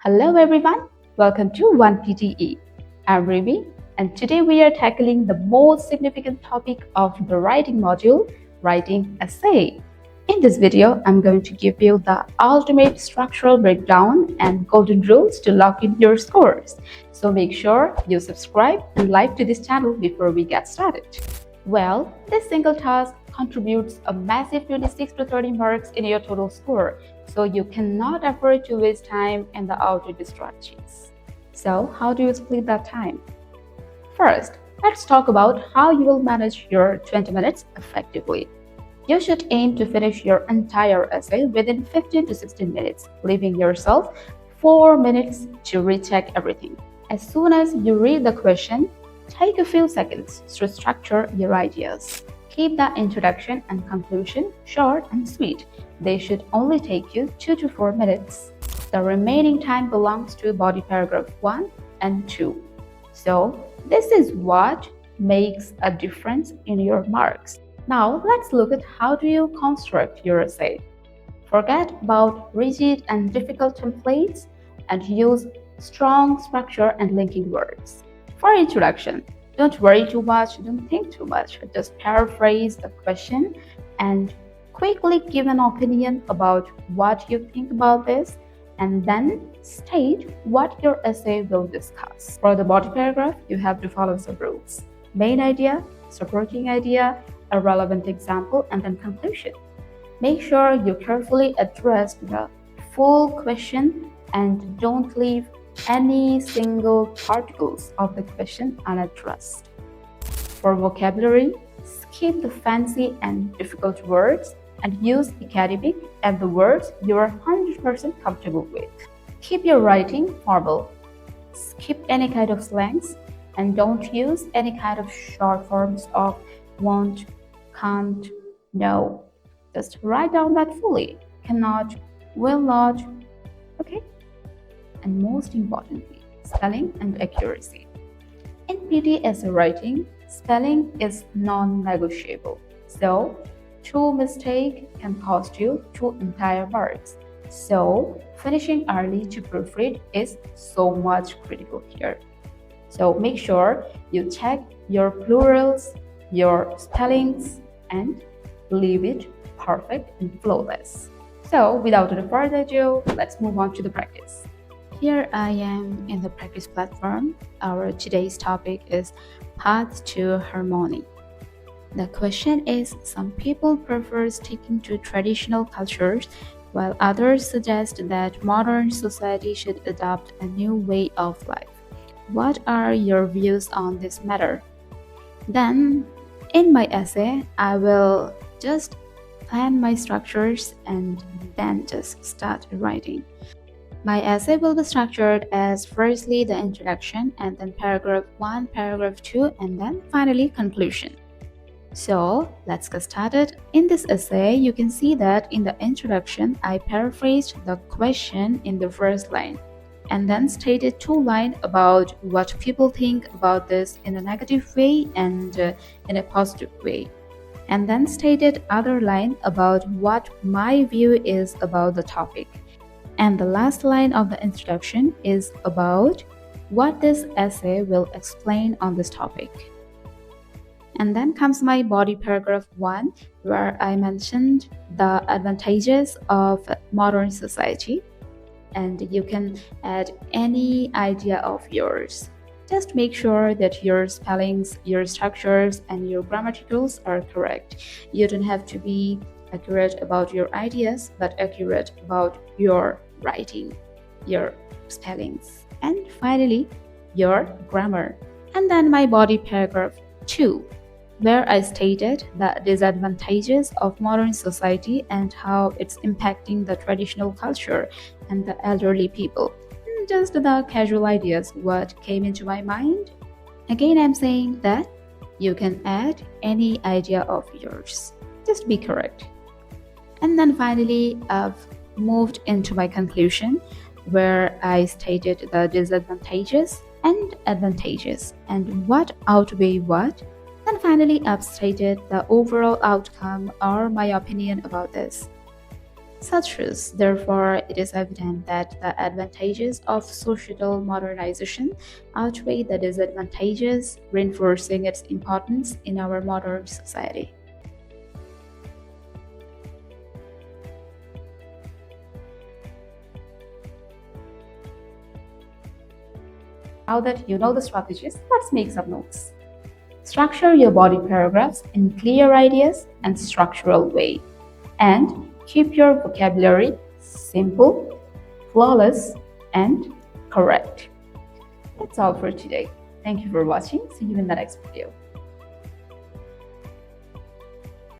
Hello everyone, welcome to 1PTE. I'm Ruby and today we are tackling the most significant topic of the writing module, writing essay. In this video, I'm going to give you the ultimate structural breakdown and golden rules to lock in your scores. So make sure you subscribe and like to this channel before we get started. Well, this single task contributes a massive 26 to 30 marks in your total score, so you cannot afford to waste time in the outer distractions. So, how do you split that time? First, let's talk about how you will manage your 20 minutes effectively. You should aim to finish your entire essay within 15 to 16 minutes, leaving yourself 4 minutes to recheck everything. As soon as you read the question, take a few seconds to structure your ideas. Keep the introduction and conclusion short and sweet. They should only take you 2 to 4 minutes. The remaining time belongs to body paragraph 1 and 2. So, this is what makes a difference in your marks. Now, let's look at how do you construct your essay. Forget about rigid and difficult templates and use strong structure and linking words. For introduction, don't worry too much, don't think too much. Just paraphrase the question and quickly give an opinion about what you think about this, and then state what your essay will discuss. For the body paragraph, you have to follow some rules. Main idea, supporting idea, a relevant example, and then conclusion. Make sure you carefully address the full question and don't leave any single particles of the question unaddressed. For vocabulary, skip the fancy and difficult words and use academic and the words you are 100% comfortable with. Keep your writing formal. Skip any kind of slangs and don't use any kind of short forms of won't, can't, no. Just write down that fully. Cannot, will not, okay? And most importantly, spelling and accuracy. In PTE Essay Writing, spelling is non-negotiable. So, 2 mistakes can cost you 2 entire marks. So, finishing early to proofread is so much critical here. So, make sure you check your plurals, your spellings, and leave it perfect and flawless. So, without any further ado, let's move on to the practice. Here I am in the practice platform. Our today's topic is Path to Harmony. The question is, some people prefer sticking to traditional cultures, while others suggest that modern society should adopt a new way of life. What are your views on this matter? Then, in my essay, I will just plan my structures and then just start writing. My essay will be structured as firstly the introduction and then paragraph 1, paragraph 2, and then finally conclusion. So let's get started. In this essay, you can see that in the introduction, I paraphrased the question in the first line and then stated 2 lines about what people think about this in a negative way and in a positive way. And then stated other line about what my view is about the topic. And the last line of the introduction is about what this essay will explain on this topic. And then comes my body paragraph 1, where I mentioned the advantages of modern society. And you can add any idea of yours. Just make sure that your spellings, your structures, and your grammaticals are correct. You don't have to be accurate about your ideas, but accurate about your writing, your spellings, and finally, your grammar. And then my body paragraph 2, where I stated the disadvantages of modern society and how it's impacting the traditional culture and the elderly people. Just the casual ideas, what came into my mind. Again, I'm saying that you can add any idea of yours. Just be correct. And then finally, I've moved into my conclusion, where I stated the disadvantages and advantages and what outweigh what. And finally, I've stated the overall outcome or my opinion about this. such as, therefore, it is evident that the advantages of societal modernization outweigh the disadvantages, reinforcing its importance in our modern society. Now that you know the strategies, let's make some notes. Structure your body paragraphs in clear ideas and structural way, and keep your vocabulary simple, flawless, and correct. That's all for today. Thank you for watching. See you in the next video.